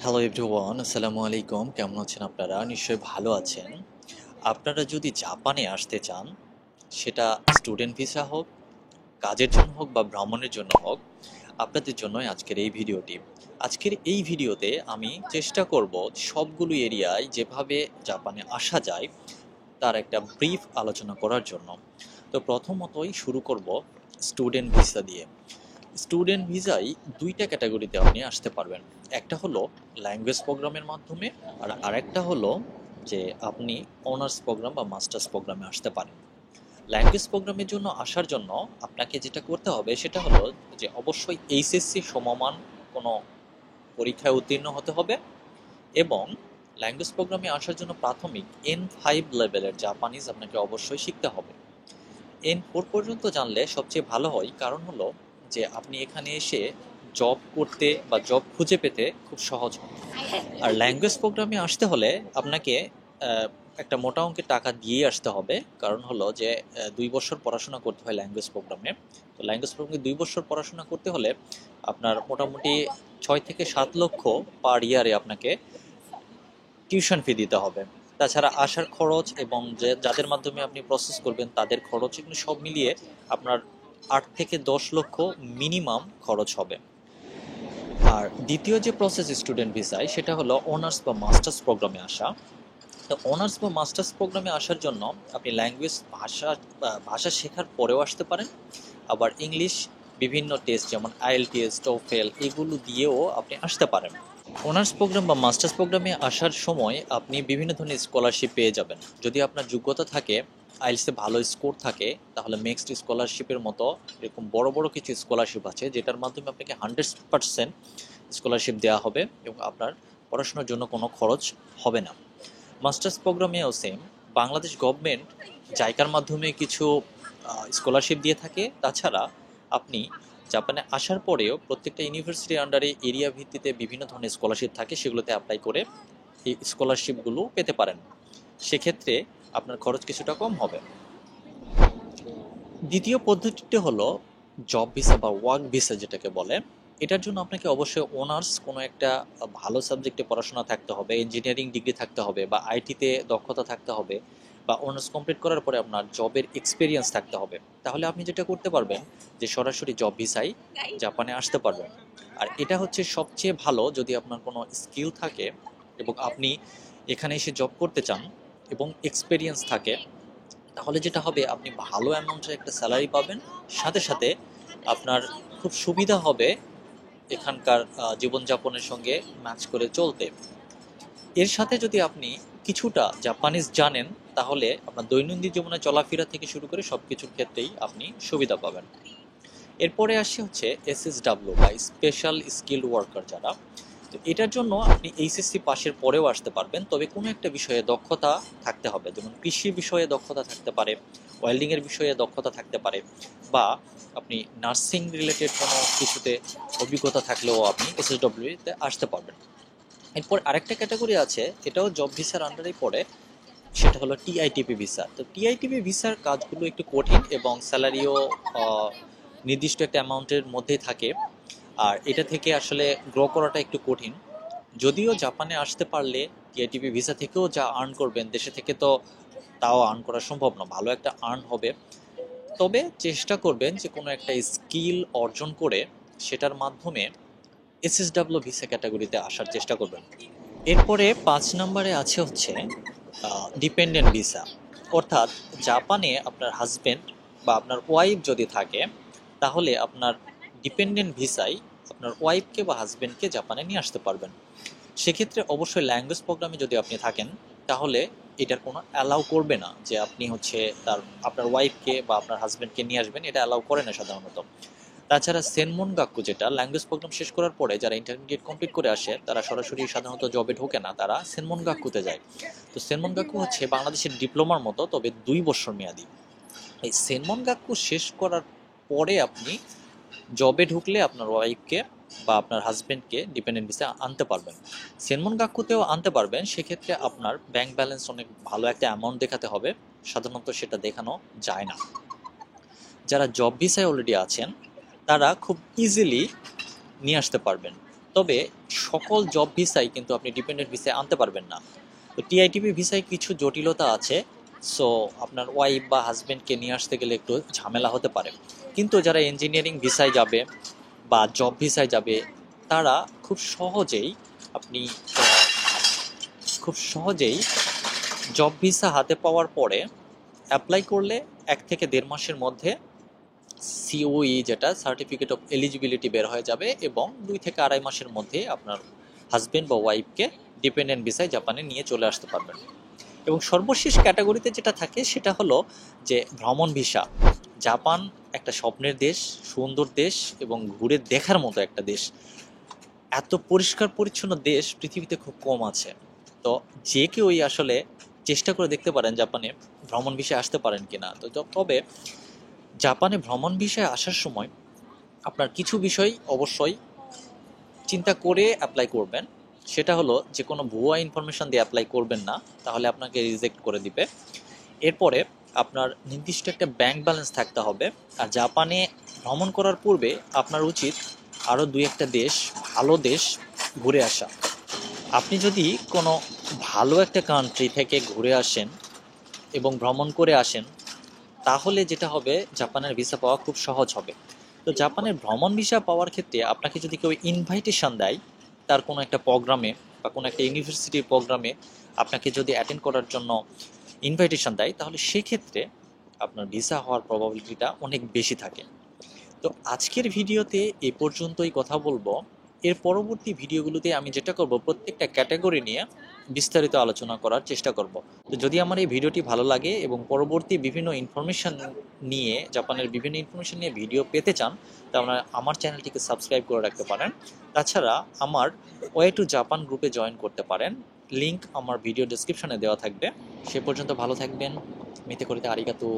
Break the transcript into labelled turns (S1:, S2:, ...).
S1: Hello everyone, আসসালামু আলাইকুম। কেমন আছেন আপনারা? নিশ্চয়ই ভালো আছেন। আপনারা যদি জাপানে আসতে চান, সেটা স্টুডেন্ট ভিসা হোক, কাজের জন্য হোক বা ভ্রমণের জন্য হোক, আপনাদের জন্যই আজকের এই ভিডিওটি। আজকের এই ভিডিওতে আমি চেষ্টা করব সবগুলো এরিয়ায় যেভাবে জাপানে আসা যায় তার একটা ব্রিফ আলোচনা করার জন্য। তো প্রথমতই শুরু করব স্টুডেন্ট ভিসা দিয়ে। স্টুডেন্ট ভিসায় দুইটা ক্যাটাগরিতে আপনি আসতে পারবেন। একটা হলো ল্যাঙ্গুয়েজ প্রোগ্রামের মাধ্যমে, আর আরেকটা হলো যে আপনি অনার্স প্রোগ্রাম বা মাস্টার্স প্রোগ্রামে আসতে পারেন। ল্যাঙ্গুয়েজ প্রোগ্রামের জন্য আসার জন্য আপনাকে যেটা করতে হবে সেটা হলো যে অবশ্যই এইচএসসি সমমান কোনো পরীক্ষায় উত্তীর্ণ হতে হবে, এবং ল্যাঙ্গুয়েজ প্রোগ্রামে আসার জন্য প্রাথমিক N5 লেভেলের জাপানিজ আপনাকে অবশ্যই শিখতে হবে। N4 পর্যন্ত জানলে সবচেয়ে ভালো হয়, কারণ হলো যে আপনি এখানে এসে জব করতে বা জব খুঁজে পেতে খুব সহজ হয়। আর ল্যাঙ্গুয়েজ প্রোগ্রামে আসতে হলে আপনাকে আহ, একটা মোটা অঙ্কের টাকা দিয়ে আসতে হবে, কারণ হলো যে 2 বছর পড়াশোনা করতে হয় ল্যাঙ্গুয়েজ প্রোগ্রামে। তো ল্যাঙ্গুয়েজ প্রোগ্রামে 2 বছর পড়াশোনা করতে হলে আপনার মোটামুটি 6 থেকে 7 লক্ষ পার ইয়ারে আপনাকে টিউশন ফি দিতে হবে। তাছাড়া আসার খরচ এবং যে যাদের মাধ্যমে আপনি প্রসেস করবেন তাদের খরচ, এগুলো সব মিলিয়ে আপনার 8 থেকে 10 লক্ষ মিনিমাম খরচ হবে। আর দ্বিতীয় যে প্রসেস স্টুডেন্ট ভিসায়, সেটা হলো অনার্স বা মাস্টার্স প্রোগ্রামে আসা। তো অনার্স বা মাস্টার্স প্রোগ্রামে আসার জন্য আপনি ল্যাঙ্গুয়েজ ভাষা শেখার পরেও আসতে পারেন। আবার ইংলিশ বিভিন্ন টেস্ট যেমন আইএলটিএস, টোফেল এগুলো দিয়েও আপনি আসতে পারেন। অনার্স প্রোগ্রাম বা মাস্টার্স প্রোগ্রামে আসার সময় আপনি বিভিন্ন ধরনের স্কলারশিপ পেয়ে যাবেন। যদি আপনার যোগ্যতা থাকে, আইএলটিএসে ভালো স্কোর থাকে, তাহলে নেক্সট স্কলারশিপের মতো এরকম বড় বড় কিছু স্কলারশিপ আছে যেটার মাধ্যমে আপনাকে 100% স্কলারশিপ দেওয়া হবে এবং আপনার পড়াশোনার জন্য কোনো খরচ হবে না। মাস্টার্স প্রোগ্রামেও সেম, বাংলাদেশ গভর্নমেন্ট জাইকার মাধ্যমে কিছু স্কলারশিপ দিয়ে থাকে। তাছাড়া আপনি জাপানে আসার পরেও প্রত্যেকটা ইউনিভার্সিটির আন্ডারে এরিয়া ভিত্তিতে বিভিন্ন ধরনের স্কলারশিপ থাকে, সেগুলোতে অ্যাপ্লাই করে এই স্কলারশিপগুলো পেতে পারেন। সেক্ষেত্রে আপনার খরচ কিছুটা কম হবে। দ্বিতীয় পদ্ধতিটি হলো জব ভিসা বা ওয়ার্ক ভিসা যেটাকে বলে। এটার জন্য আপনাকে অবশ্যই অনার্স কোনো একটা ভালো সাবজেক্টে পড়াশোনা থাকতে হবে, ইঞ্জিনিয়ারিং ডিগ্রি থাকতে হবে, বা আইটিতে দক্ষতা থাকতে হবে, বা অনার্স কমপ্লিট করার পরে আপনার জবের এক্সপিরিয়েন্স থাকতে হবে। তাহলে আপনি যেটা করতে পারবেন যে সরাসরি জব ভিসায় জাপানে আসতে পারবেন। আর এটা হচ্ছে সবচেয়ে ভালো যদি আপনার কোনো স্কিল থাকে এবং আপনি এখানে এসে জব করতে চান এবং এক্সপিরিয়েন্স থাকে। তাহলে যেটা হবে, আপনি ভালো অ্যামাউন্টের একটা স্যালারি পাবেন, সাথে সাথে আপনার খুব সুবিধা হবে এখানকার জীবনযাপনের সঙ্গে ম্যাচ করে চলতে। এর সাথে যদি আপনি কিছুটা জাপানিজ জানেন, তাহলে আপনার দৈনন্দিন জীবনে চলাফেরা থেকে শুরু করে সব কিছুর ক্ষেত্রেই আপনি সুবিধা পাবেন। এরপরে আসি হচ্ছে এসএসডাব্লিউ বা স্পেশাল স্কিল ওয়ার্কার যারা। তো এটার জন্য আপনি এইচএসসি পাশের পরেও আসতে পারবেন, তবে কোনো একটা বিষয়ে দক্ষতা থাকতে হবে। যেমন কৃষি বিষয়ে দক্ষতা থাকতে পারে, ওয়েল্ডিংয়ের বিষয়ে দক্ষতা থাকতে পারে, বা আপনি নার্সিং রিলেটেড কোনো কিছুতে অভিজ্ঞতা থাকলেও আপনি এসএসডব্লিউতে আসতে পারবেন। এরপর আরেকটা ক্যাটাগরি আছে, এটাও জব ভিসার আন্ডারেই পড়ে, সেটা হলো টিআইটিপি ভিসা। তো টিআইটিপি ভিসার কাজগুলো একটু কঠিন এবং স্যালারিও নির্দিষ্ট একটা অ্যামাউন্টের মধ্যেই থাকে। আর এটা থেকে আসলে গ্রো করাটা একটু কঠিন। যদিও জাপানে আসতে পারলে টিআইটিপি ভিসা থেকেও যা আর্ন করবেন দেশে থেকে, তো তাও আর্ন করা সম্ভব না, ভালো একটা আর্ন হবে। তবে চেষ্টা করবেন যে কোনো একটা স্কিল অর্জন করে সেটার মাধ্যমে এসএসডাব্লিউ ভিসা ক্যাটাগরিতে আসার চেষ্টা করবেন। এরপরে 5 নম্বরে আছে হচ্ছে ডিপেন্ডেন্ট ভিসা। অর্থাৎ জাপানে আপনার হাজবেন্ড বা আপনার ওয়াইফ যদি থাকে, তাহলে আপনার ডিপেন্ডেন্ট ভিসায় আপনার ওয়াইফকে বা হাজবেন্ডকে জাপানে নিয়ে আসতে পারবেন। সেক্ষেত্রে অবশ্যই ল্যাঙ্গুয়েজ প্রোগ্রামে যদি আপনি থাকেন, তাহলে এটার কোনো অ্যালাউ করবে না যে আপনি হচ্ছে আপনার ওয়াইফকে বা আপনার হাজবেন্ডকে নিয়ে আসবেন, এটা অ্যালাউ করে না সাধারণত। তাছাড়া সেনমন গাক্কু, যেটা ল্যাঙ্গুয়েজ প্রোগ্রাম শেষ করার পরে যারা ইন্টারমিডিয়েট কমপ্লিট করে আসে, তারা সরাসরি সাধারণত জবে ঢোকে না, তারা সেনমন গাক্কুতে যায়। তো সেনমন গাক্কু হচ্ছে বাংলাদেশের ডিপ্লোমার মতো, তবে 2 বছর মেয়াদি। এই সেনমন গাক্কু শেষ করার পরে আপনি জবে ঢুকলে আপনার ওয়াইফকে বা আপনার হাজবেন্ডকে ডিপেন্ডেন্ট ভিসা আনতে পারবেন। সেনমন গাক্কুতেও আনতে পারবেন, সেক্ষেত্রে আপনার ব্যাংক ব্যালেন্স অনেক ভালো একটা অ্যামাউন্ট দেখাতে হবে, সাধারণত সেটা দেখানো যায় না। যারা জব ভিসায় অলরেডি আছেন, তারা খুব ইজিলি নিয়ে আসতে পারবেন। তবে সকল জব ভিসাই কিন্তু আপনি ডিপেন্ডেন্ট ভিসায় আনতে পারবেন না। তো টিআইটিপি ভিসায় কিছু জটিলতা আছে। সো আপনার ওয়াইফ বা হাজবেন্ডকে নিয়ে আসতে গেলে একটু ঝামেলা হতে পারে। কিন্তু যারা ইঞ্জিনিয়ারিং ভিসায় যাবে বা জব ভিসায় যাবে, তারা খুব সহজেই আপনি খুব সহজেই জব ভিসা হাতে পাওয়ার পরে অ্যাপ্লাই করলে 1 থেকে 1.5 মাসের মধ্যে সিওই যেটা সার্টিফিকেট অফ এলিজিবিলিটি বের হয়ে যাবে, এবং 2 থেকে 2.5 মাসের মধ্যে আপনার হাজবেন্ড বা ওয়াইফকে ডিপেন্ডেন্ট ভিসায় জাপানে নিয়ে চলে আসতে পারবেন। এবং সর্বশেষ ক্যাটাগরিতে যেটা থাকে সেটা হলো যে ভ্রমণ ভিসা। জাপান একটা স্বপ্নের দেশ, সুন্দর দেশ এবং ঘুরে দেখার মতো একটা দেশ। এত পরিষ্কার পরিচ্ছন্ন দেশ পৃথিবীতে খুব কম আছে। তো যে কেউই আসলে চেষ্টা করে দেখতে পারেন জাপানে ভ্রমণ ভিসায় আসতে পারেন কিনা। তবে জাপানে ভ্রমণ ভিসায় আসার সময় আপনার কিছু বিষয় অবশ্যই চিন্তা করে অ্যাপ্লাই করবেন। সেটা হলো যে কোনো ভুয়া ইনফরমেশন দিয়ে অ্যাপ্লাই করবেন না, তাহলে আপনাকে রিজেক্ট করে দিবে। এরপরে আপনার নির্দিষ্ট একটা ব্যাংক ব্যালেন্স থাকতে হবে। আর জাপানে ভ্রমণ করার পূর্বে আপনার উচিত আরও 2-1টা দেশ, ভালো দেশ ঘুরে আসা। আপনি যদি কোনো ভালো একটা কান্ট্রি থেকে ঘুরে আসেন এবং ভ্রমণ করে আসেন, তাহলে যেটা হবে জাপানের ভিসা পাওয়া খুব সহজ হবে। তো জাপানের ভ্রমণ ভিসা পাওয়ার ক্ষেত্রে আপনাকে যদি কেউ ইনভাইটেশন দেয় তার কোনো একটা প্রোগ্রামে বা কোনো একটা ইউনিভার্সিটির প্রোগ্রামে আপনাকে যদি অ্যাটেন্ড করার জন্য ইনভাইটেশন দেয়, তাহলে সেক্ষেত্রে আপনার ভিসা হওয়ার প্রবাবিলিটিটা অনেক বেশি থাকে। তো আজকের ভিডিওতে এ পর্যন্তই কথা বলবো। এর পরবর্তী ভিডিওগুলোতে আমি যেটা করব, প্রত্যেকটা ক্যাটাগরি নিয়ে বিস্তারিত আলোচনা করার চেষ্টা করব। তো যদি আমার এই ভিডিওটি ভালো লাগে এবং পরবর্তী বিভিন্ন ইনফরমেশন নিয়ে, জাপানের বিভিন্ন ইনফরমেশন নিয়ে ভিডিও পেতে চান, তাহলে আমার চ্যানেলটিকে সাবস্ক্রাইব করে রাখতে পারেন। তাছাড়া আমার ওয়ে টু জাপান গ্রুপে জয়েন করতে পারেন, লিংক আমার ভিডিও ডেসক্রিপশনে দেওয়া থাকবে। সে পর্যন্ত ভালো থাকবেন। মিতে করিতে আরিগাতো।